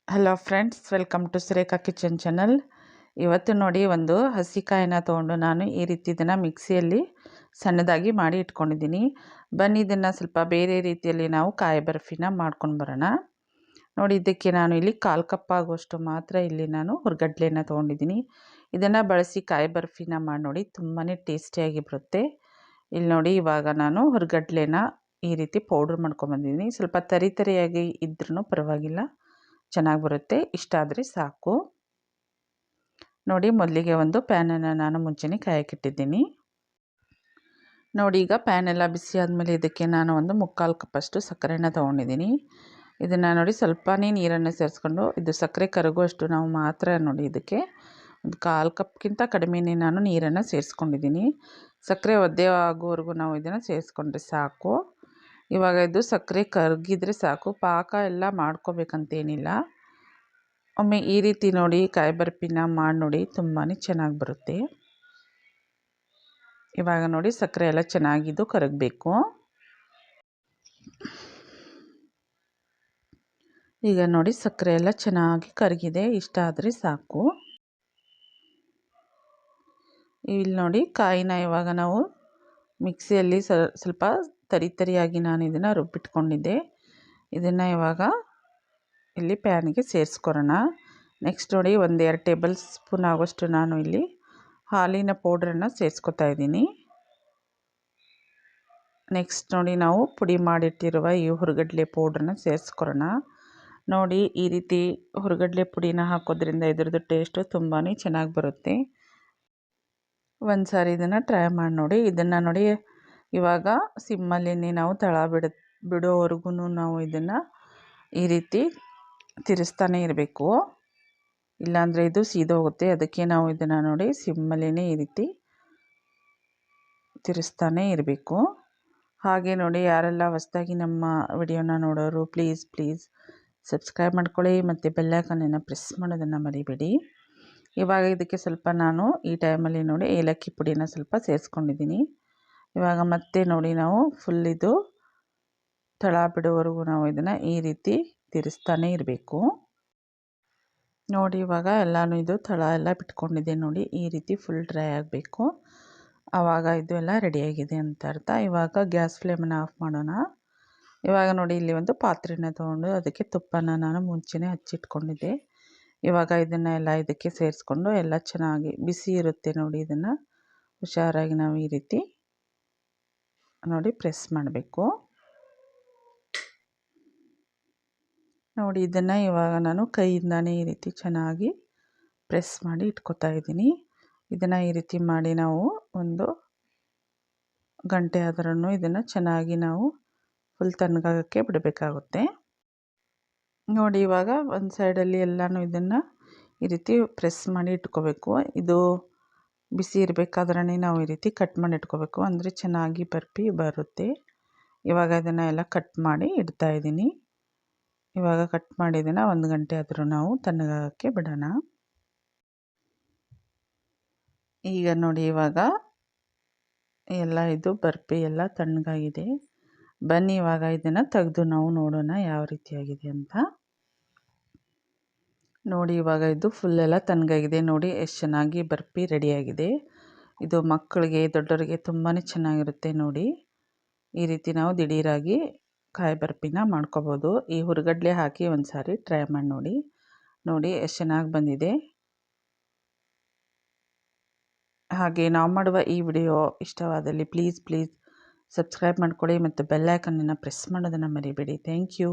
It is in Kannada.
Hello friends, welcome to Surekha kitchen channel. ಇವತ್ತು ನೋಡಿ ಒಂದು ಹಸಿಕಾಯಿನ ತೊಗೊಂಡು ನಾನು ಈ ರೀತಿ ಇದನ್ನು ಮಿಕ್ಸಿಯಲ್ಲಿ ಸಣ್ಣದಾಗಿ ಮಾಡಿ ಇಟ್ಕೊಂಡಿದ್ದೀನಿ. ಬನ್ನಿ ಇದನ್ನು ಸ್ವಲ್ಪ ಬೇರೆ ರೀತಿಯಲ್ಲಿ ನಾವು ಕಾಯಿ ಬರ್ಫಿನ ಮಾಡ್ಕೊಂಡು ಬರೋಣ. ನೋಡಿ, ಇದಕ್ಕೆ ನಾನು ಇಲ್ಲಿ 1/4 ಕಪ್ ಆಗುವಷ್ಟು ಮಾತ್ರ ಇಲ್ಲಿ ನಾನು ಹುರ್ಗಡ್ಲೆನ ತೊಗೊಂಡಿದ್ದೀನಿ. ಇದನ್ನು ಬಳಸಿ ಕಾಯಿ ಬರ್ಫಿನ ಮಾಡಿ ನೋಡಿ, ತುಂಬಾ ಟೇಸ್ಟಿಯಾಗಿ ಬರುತ್ತೆ. ಇಲ್ಲಿ ನೋಡಿ, ಇವಾಗ ನಾನು ಹುರ್ಗಡ್ಲೆನ ಈ ರೀತಿ ಪೌಡ್ರ್ ಮಾಡ್ಕೊಂಬಂದಿದ್ದೀನಿ. ಸ್ವಲ್ಪ ತರಿಯಾಗಿ ಇದ್ರೂ ಪರವಾಗಿಲ್ಲ, ಚೆನ್ನಾಗಿ ಬರುತ್ತೆ. ಇಷ್ಟ ಆದರೆ ಸಾಕು. ನೋಡಿ, ಮೊದಲಿಗೆ ಒಂದು ಪ್ಯಾನನ್ನು ನಾನು ಮುಂಚೆನೇ ಕಾಯಕ್ಕಿಟ್ಟಿದ್ದೀನಿ. ನೋಡಿ, ಈಗ ಪ್ಯಾನ್ ಎಲ್ಲ ಬಿಸಿ ಆದಮೇಲೆ ಇದಕ್ಕೆ ನಾನು ಒಂದು 3/4 ಕಪ್ಪಷ್ಟು ಸಕ್ಕರೆನ ತೊಗೊಂಡಿದ್ದೀನಿ. ಇದನ್ನು ನೋಡಿ ಸ್ವಲ್ಪನೇ ನೀರನ್ನು ಸೇರಿಸ್ಕೊಂಡು, ಇದು ಸಕ್ಕರೆ ಕರಗುವಷ್ಟು ನಾವು ಮಾತ್ರ ನೋಡಿ ಇದಕ್ಕೆ ಒಂದು 1/4 ಕಪ್ಗಿಂತ ಕಡಿಮೆನೇ ನಾನು ನೀರನ್ನು ಸೇರಿಸ್ಕೊಂಡಿದ್ದೀನಿ. ಸಕ್ಕರೆ ಒದ್ದೆ ಆಗೋವರೆಗೂ ನಾವು ಇದನ್ನು ಸೇರಿಸ್ಕೊಂಡ್ರೆ ಸಾಕು. ಇವಾಗ ಇದು ಸಕ್ಕರೆ ಕರಗಿದ್ರೆ ಸಾಕು, ಪಾಕ ಎಲ್ಲ ಮಾಡ್ಕೋಬೇಕಂತೇನಿಲ್ಲ. ಒಮ್ಮೆ ಈ ರೀತಿ ನೋಡಿ ಕಾಯಿ ಬರ್ಫಿನ ಮಾಡಿ ನೋಡಿ, ತುಂಬಾ ಚೆನ್ನಾಗಿ ಬರುತ್ತೆ. ಇವಾಗ ನೋಡಿ ಸಕ್ಕರೆ ಎಲ್ಲ ಚೆನ್ನಾಗಿದ್ದು ಕರಗಬೇಕು. ಈಗ ನೋಡಿ ಸಕ್ಕರೆ ಎಲ್ಲ ಚೆನ್ನಾಗಿ ಕರಗಿದೆ, ಇಷ್ಟ ಆದರೆ ಸಾಕು. ಇಲ್ಲಿ ನೋಡಿ ಕಾಯಿನ ಇವಾಗ ನಾವು ಮಿಕ್ಸಿಯಲ್ಲಿ ಸ್ವಲ್ಪ ತರಿಯಾಗಿ ನಾನು ಇದನ್ನು ರುಬ್ಬಿಟ್ಕೊಂಡಿದ್ದೆ. ಇದನ್ನು ಇವಾಗ ಇಲ್ಲಿ ಪ್ಯಾನಿಗೆ ಸೇರಿಸ್ಕೊರೋಣ. ನೆಕ್ಸ್ಟ್ ನೋಡಿ, 1-2 ಟೇಬಲ್ ಸ್ಪೂನ್ ಆಗೋಷ್ಟು ನಾನು ಇಲ್ಲಿ ಹಾಲಿನ ಪೌಡ್ರನ್ನು ಸೇರಿಸ್ಕೊತಾ ಇದ್ದೀನಿ. ನೆಕ್ಸ್ಟ್ ನೋಡಿ, ನಾವು ಪುಡಿ ಮಾಡಿಟ್ಟಿರುವ ಈ ಹುರ್ಗಡ್ಲೆ ಪೌಡ್ರನ್ನ ಸೇರಿಸ್ಕೊರೋಣ. ನೋಡಿ, ಈ ರೀತಿ ಹುರ್ಗಡ್ಲೆ ಪುಡಿನ ಹಾಕೋದ್ರಿಂದ ಇದರದ್ದು ಟೇಸ್ಟು ತುಂಬಾ ಚೆನ್ನಾಗಿ ಬರುತ್ತೆ. ಒಂದು ಸಾರಿ ಇದನ್ನು ಟ್ರೈ ಮಾಡಿ ನೋಡಿ. ಇದನ್ನು ನೋಡಿ ಇವಾಗ ಸಿಮ್ಮಲ್ಲಿ ನಾವು ಬಿಡೋವರೆಗೂ ನಾವು ಇದನ್ನು ಈ ರೀತಿ ತಿರ್ಸ್ತಾನೆ ಇರಬೇಕು, ಇಲ್ಲಾಂದರೆ ಇದು ಸೀದೋಗುತ್ತೆ. ಅದಕ್ಕೆ ನಾವು ಇದನ್ನು ನೋಡಿ ಸಿಮ್ಮಲ್ಲೇ ಈ ರೀತಿ ತಿರ್ಸ್ತಾನೆ ಇರಬೇಕು. ಹಾಗೆ ನೋಡಿ, ಯಾರೆಲ್ಲ ಹೊಸದಾಗಿ ನಮ್ಮ ವಿಡಿಯೋನ ನೋಡೋರು ಪ್ಲೀಸ್ ಸಬ್ಸ್ಕ್ರೈಬ್ ಮಾಡ್ಕೊಳ್ಳಿ ಮತ್ತು ಬೆಲ್ಲೈಕನನ್ನು ಪ್ರೆಸ್ ಮಾಡೋದನ್ನು ಮರಿಬೇಡಿ. ಇವಾಗ ಇದಕ್ಕೆ ಸ್ವಲ್ಪ ನಾನು ಈ ಟೈಮಲ್ಲಿ ನೋಡಿ ಏಲಕ್ಕಿ ಪುಡಿನ ಸ್ವಲ್ಪ ಸೇರಿಸ್ಕೊಂಡಿದ್ದೀನಿ. ಇವಾಗ ಮತ್ತೆ ನೋಡಿ ನಾವು ಫುಲ್ ಇದು ತಳ ಬಿಡೋವರೆಗೂ ನಾವು ಇದನ್ನು ಈ ರೀತಿ ತಿರ್ಸ್ತಾನೆ ಇರಬೇಕು. ನೋಡಿ, ಇವಾಗ ಎಲ್ಲನೂ ಇದು ತಳ ಎಲ್ಲ ಬಿಟ್ಕೊಂಡಿದೆ ನೋಡಿ, ಈ ರೀತಿ ಫುಲ್ ಡ್ರೈ ಆಗಬೇಕು. ಆವಾಗ ಇದು ಎಲ್ಲ ರೆಡಿಯಾಗಿದೆ ಅಂತ ಅರ್ಥ. ಇವಾಗ ಗ್ಯಾಸ್ ಫ್ಲೇಮನ್ನು ಆಫ್ ಮಾಡೋಣ. ಇವಾಗ ನೋಡಿ, ಇಲ್ಲಿ ಒಂದು ಪಾತ್ರೆನ ತೊಗೊಂಡು ಅದಕ್ಕೆ ತುಪ್ಪನ ನಾನು ಮುಂಚೆನೇ ಹಚ್ಚಿಟ್ಕೊಂಡಿದ್ದೆ. ಇವಾಗ ಇದನ್ನು ಎಲ್ಲ ಇದಕ್ಕೆ ಸೇರಿಸ್ಕೊಂಡು ಎಲ್ಲ ಚೆನ್ನಾಗಿ ಬಿಸಿ ಇರುತ್ತೆ ನೋಡಿ, ಇದನ್ನು ಹುಷಾರಾಗಿ ನಾವು ಈ ರೀತಿ ನೋಡಿ ಪ್ರೆಸ್ ಮಾಡಬೇಕು. ನೋಡಿ, ಇದನ್ನು ಇವಾಗ ನಾನು ಕೈಯಿಂದಾನೇ ಈ ರೀತಿ ಚೆನ್ನಾಗಿ ಪ್ರೆಸ್ ಮಾಡಿ ಇಟ್ಕೊತಾ ಇದ್ದೀನಿ. ಇದನ್ನು ಈ ರೀತಿ ಮಾಡಿ ನಾವು 1 ಗಂಟೆ ಆದ್ರೂ ಇದನ್ನು ಚೆನ್ನಾಗಿ ನಾವು ಫುಲ್ ತಣ್ಣಗಾಗೋಕ್ಕೆ ಬಿಡಬೇಕಾಗುತ್ತೆ. ನೋಡಿ, ಇವಾಗ ಒಂದು ಸೈಡಲ್ಲಿ ಎಲ್ಲನೂ ಇದನ್ನು ಈ ರೀತಿ ಪ್ರೆಸ್ ಮಾಡಿ ಇಟ್ಕೋಬೇಕು. ಇದು ಬಿಸಿ ಇರಬೇಕಾದ್ರೇ ನಾವು ಈ ರೀತಿ ಕಟ್ ಮಾಡಿ ಇಟ್ಕೋಬೇಕು, ಅಂದರೆ ಚೆನ್ನಾಗಿ ಬರ್ಫಿ ಬರುತ್ತೆ. ಇವಾಗ ಇದನ್ನು ಎಲ್ಲ ಕಟ್ ಮಾಡಿ ಇಡ್ತಾ ಇದ್ದೀನಿ. ಇವಾಗ ಕಟ್ ಮಾಡಿದ್ದನ್ನು 1 ಗಂಟೆ ಆದರೂ ನಾವು ತಣ್ಣಗಾಗೋಕ್ಕೆ ಬಿಡೋಣ. ಈಗ ನೋಡಿ, ಇವಾಗ ಎಲ್ಲ ಇದು ಬರ್ಫಿ ಎಲ್ಲ ತಣ್ಣಗಾಗಿದೆ. ಬನ್ನಿ ಇವಾಗ ಇದನ್ನು ತೆಗೆದು ನಾವು ನೋಡೋಣ ಯಾವ ರೀತಿಯಾಗಿದೆ ಅಂತ. ನೋಡಿ, ಇವಾಗ ಇದು ಫುಲ್ ಎಲ್ಲ ತಣ್ಣಗಾಗಿದೆ. ನೋಡಿ ಎಷ್ಟು ಚೆನ್ನಾಗಿ ಬರ್ಫಿ ರೆಡಿಯಾಗಿದೆ. ಇದು ಮಕ್ಕಳಿಗೆ ದೊಡ್ಡವರಿಗೆ ತುಂಬಾ ಚೆನ್ನಾಗಿರುತ್ತೆ. ನೋಡಿ, ಈ ರೀತಿ ನಾವು ದಿಢೀರಾಗಿ ಕಾಯಿ ಬರ್ಫಿನ ಮಾಡ್ಕೋಬೋದು. ಈ ಹುರ್ಗಡ್ಲೆ ಹಾಕಿ ಒಂದು ಸಾರಿ ಟ್ರೈ ಮಾಡಿ ನೋಡಿ. ನೋಡಿ ಎಷ್ಟು ಚೆನ್ನಾಗಿ ಬಂದಿದೆ. ಹಾಗೆ ನಾವು ಮಾಡುವ ಈ ವಿಡಿಯೋ ಇಷ್ಟವಾದಲ್ಲಿ ಪ್ಲೀಸ್ ಸಬ್ಸ್ಕ್ರೈಬ್ ಮಾಡ್ಕೊಳ್ಳಿ ಮತ್ತು ಬೆಲ್ಲೈಕನನ್ನು ಪ್ರೆಸ್ ಮಾಡೋದನ್ನು ಮರಿಬೇಡಿ. Thank you.